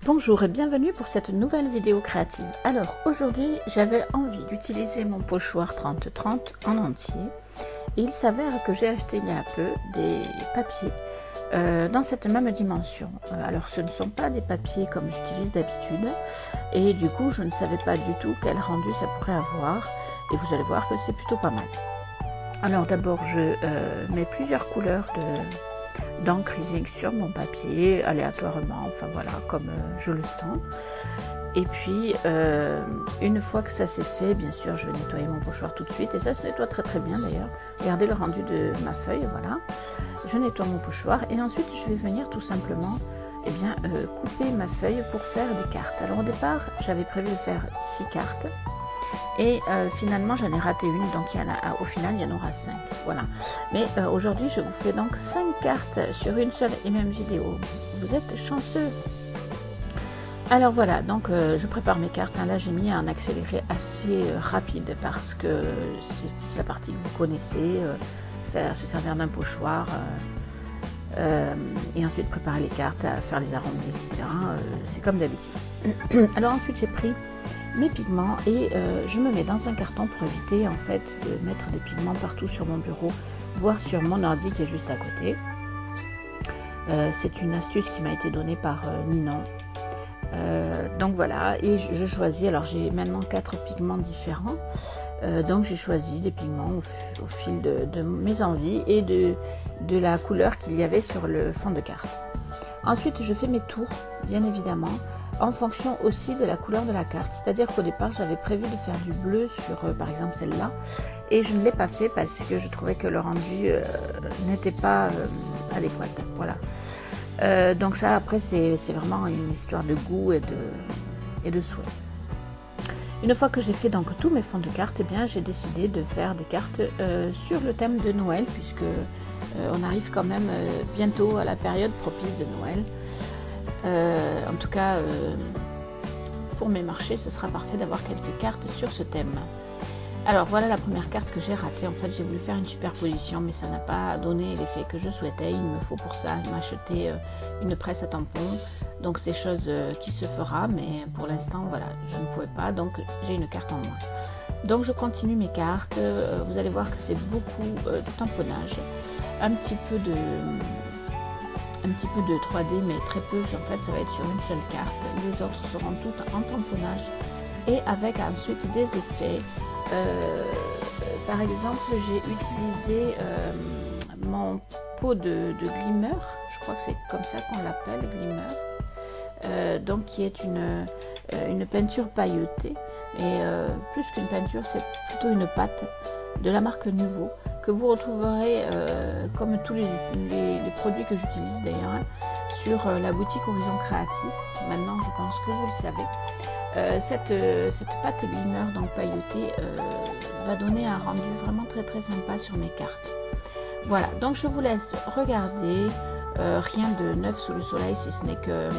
Bonjour et bienvenue pour cette nouvelle vidéo créative. Alors aujourd'hui j'avais envie d'utiliser mon pochoir 30-30 en entier et il s'avère que j'ai acheté il y a peu des papiers dans cette même dimension. Alors ce ne sont pas des papiers comme j'utilise d'habitude et du coup je ne savais pas du tout quel rendu ça pourrait avoir et vous allez voir que c'est plutôt pas mal. Alors d'abord je mets plusieurs couleurs d'encre Ising sur mon papier aléatoirement, enfin voilà, comme je le sens. Et puis une fois que ça c'est fait, bien sûr je vais nettoyer mon pochoir tout de suite et ça se nettoie très très bien d'ailleurs. Regardez le rendu de ma feuille, voilà. Je nettoie mon pochoir et ensuite je vais venir tout simplement couper ma feuille pour faire des cartes. Alors au départ j'avais prévu de faire 6 cartes. Et finalement j'en ai raté une, donc au final il y en aura 5, voilà. Mais aujourd'hui je vous fais donc 5 cartes sur une seule et même vidéo. Vous êtes chanceux. Alors voilà, donc je prépare mes cartes. Là j'ai mis un accéléré assez rapide parce que c'est la partie que vous connaissez, se servir d'un pochoir et ensuite préparer les cartes, faire les arrondis, etc. C'est comme d'habitude. Alors ensuite j'ai pris mes pigments et je me mets dans un carton pour éviter en fait de mettre des pigments partout sur mon bureau, voire sur mon ordi qui est juste à côté. C'est une astuce qui m'a été donnée par Ninon. Donc voilà, et je choisis, alors j'ai maintenant 4 pigments différents, donc j'ai choisi des pigments au fil de mes envies et de la couleur qu'il y avait sur le fond de carte. Ensuite je fais mes tours, bien évidemment, en fonction aussi de la couleur de la carte. C'est-à-dire qu'au départ, j'avais prévu de faire du bleu sur, par exemple, celle-là. Et je ne l'ai pas fait parce que je trouvais que le rendu n'était pas adéquat. Voilà. Donc ça, après, c'est vraiment une histoire de goût et de souhait. Une fois que j'ai fait donc tous mes fonds de cartes, j'ai décidé de faire des cartes sur le thème de Noël, puisque on arrive quand même bientôt à la période propice de Noël. En tout cas, pour mes marchés, ce sera parfait d'avoir quelques cartes sur ce thème. Alors voilà la première carte que j'ai ratée. En fait, j'ai voulu faire une superposition, mais ça n'a pas donné l'effet que je souhaitais. Il me faut pour ça m'acheter une presse à tampons. Donc c'est chose qui se fera, mais pour l'instant, voilà, je ne pouvais pas. Donc j'ai une carte en moins. Donc je continue mes cartes. Vous allez voir que c'est beaucoup de tamponnage, un petit peu de 3D, mais très peu. En fait, ça va être sur une seule carte. Les autres seront toutes en tamponnage et avec ensuite des effets. Par exemple, j'ai utilisé mon pot de glimmer. Je crois que c'est comme ça qu'on l'appelle, glimmer. Donc, qui est une peinture pailletée. Et plus qu'une peinture, c'est plutôt une pâte de la marque Nuvo, que vous retrouverez comme tous les produits que j'utilise d'ailleurs sur la boutique Horizon Créatif. Maintenant je pense que vous le savez. Cette pâte glimmer donc pailletée va donner un rendu vraiment très très sympa sur mes cartes. Voilà, donc je vous laisse regarder. Rien de neuf sous le soleil, si ce n'est que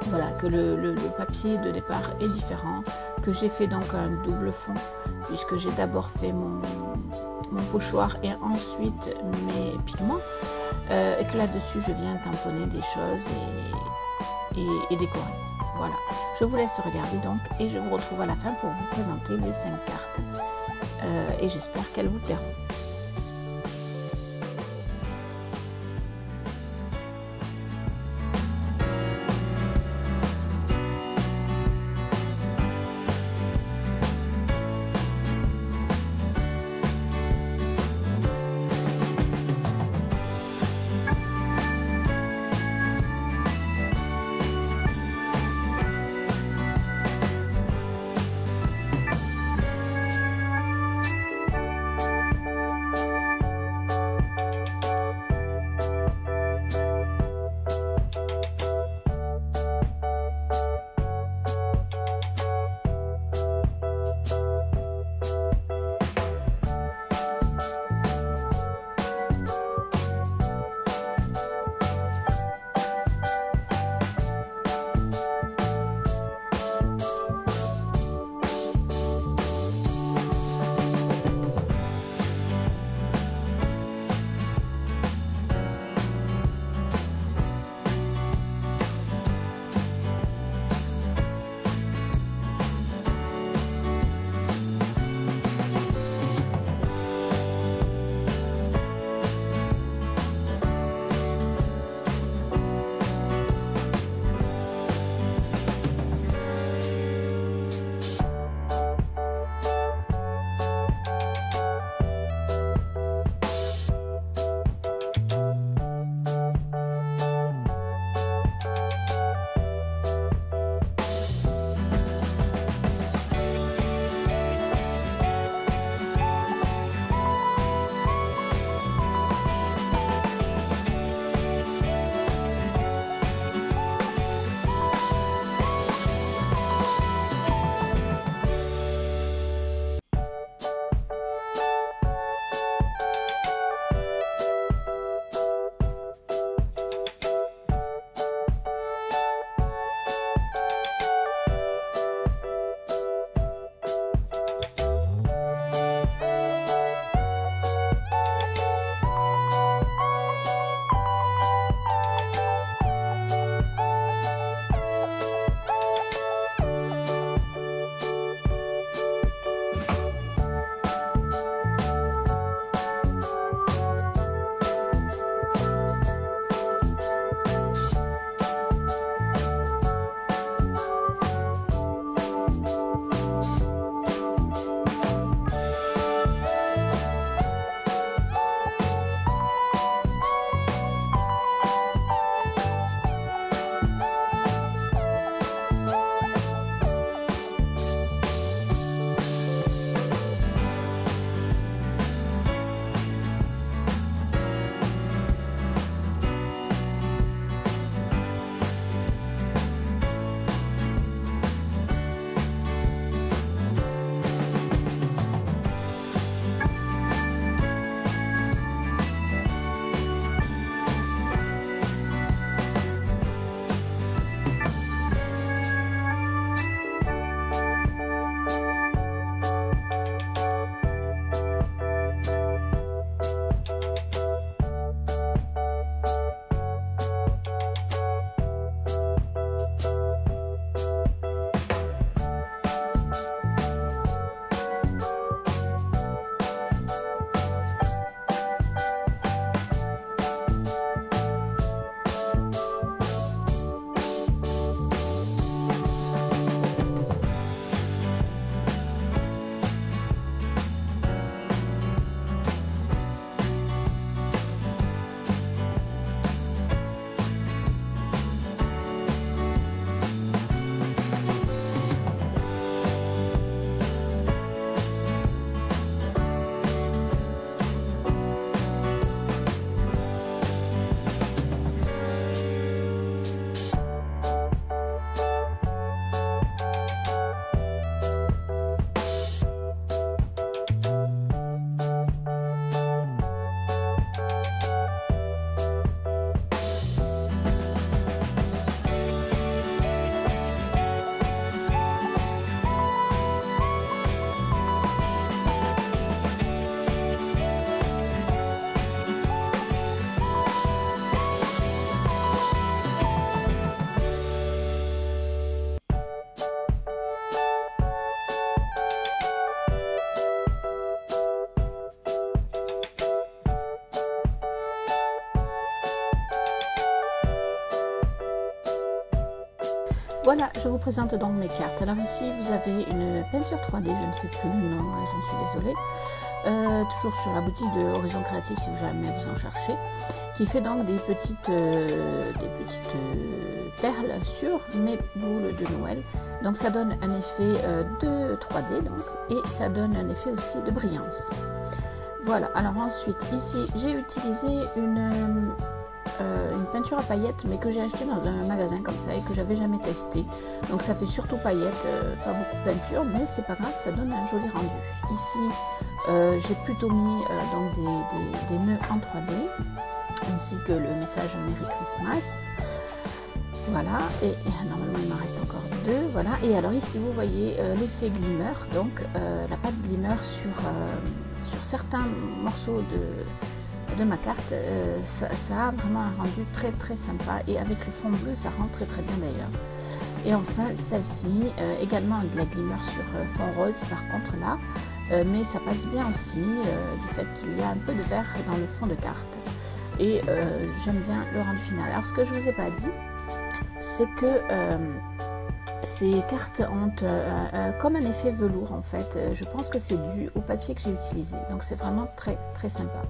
voilà, que le papier de départ est différent, que j'ai fait donc un double fond puisque j'ai d'abord fait mon pochoir et ensuite mes pigments, et que là-dessus je viens tamponner des choses et décorer. Voilà, je vous laisse regarder donc et je vous retrouve à la fin pour vous présenter les 5 cartes et j'espère qu'elles vous plairont. Voilà, je vous présente donc mes cartes. Alors ici, vous avez une peinture 3D, je ne sais plus le nom, j'en suis désolée. Toujours sur la boutique de Horizon Créatif si jamais vous en cherchez, qui fait donc des petites perles sur mes boules de Noël. Donc ça donne un effet de 3D donc, et ça donne un effet aussi de brillance. Voilà, alors ensuite ici j'ai utilisé une peinture à paillettes, mais que j'ai acheté dans un magasin comme ça et que j'avais jamais testé. Donc ça fait surtout paillettes, pas beaucoup de peinture, mais c'est pas grave, ça donne un joli rendu. Ici j'ai plutôt mis donc des nœuds en 3D, ainsi que le message Merry Christmas. Voilà, et normalement il m'en reste encore deux. Voilà, et alors ici vous voyez l'effet glimmer, donc la pâte glimmer sur certains morceaux de ma carte, ça a vraiment un rendu très très sympa, et avec le fond bleu ça rend très très bien d'ailleurs. Et enfin celle-ci, également avec de la glimmer sur fond rose par contre là, mais ça passe bien aussi du fait qu'il y a un peu de vert dans le fond de carte, et j'aime bien le rendu final. Alors ce que je vous ai pas dit, c'est que ces cartes ont comme un effet velours en fait. Je pense que c'est dû au papier que j'ai utilisé, donc c'est vraiment très très sympa.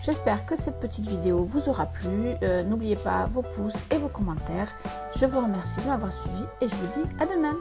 J'espère que cette petite vidéo vous aura plu. N'oubliez pas vos pouces et vos commentaires. Je vous remercie de m'avoir suivi et je vous dis à demain.